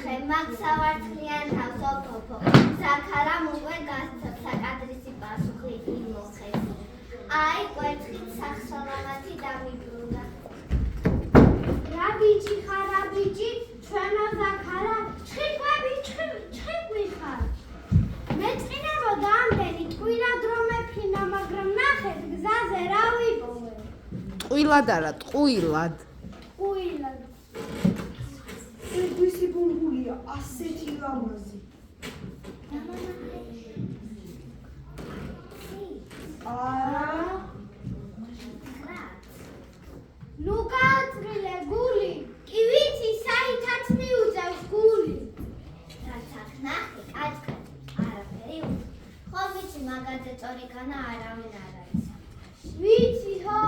ხე მაგსავარცხლიან თავს ოფოფო საქარამ უკვე გასცა საკადრისი პასუხი იმოხეს აი კვერცხით სახსოვამათი დამიბრუნდა რა ბიჭი ხარ რა ბიჭი ჩვენო ზაქარა ჭიყვები ჭიყვი ხარ მეწყინებოდა ამდენი ტყუილად რომ მეფრინა მაგრამ ნახეთ გზაზე რა ვიპოვე ტყუილად არა ტყუილად ტყუილად ეგვისი ბულბულია ასეთი ლამაზი არა ნუ გააწრილე გული კი ვიცი საითაც მიუწევს გული რაც აქ ნახე კაცკაცებს არაფერი ხო ვიცი მაგაზე წორიკანა არავინ არ არის ვიცი ხო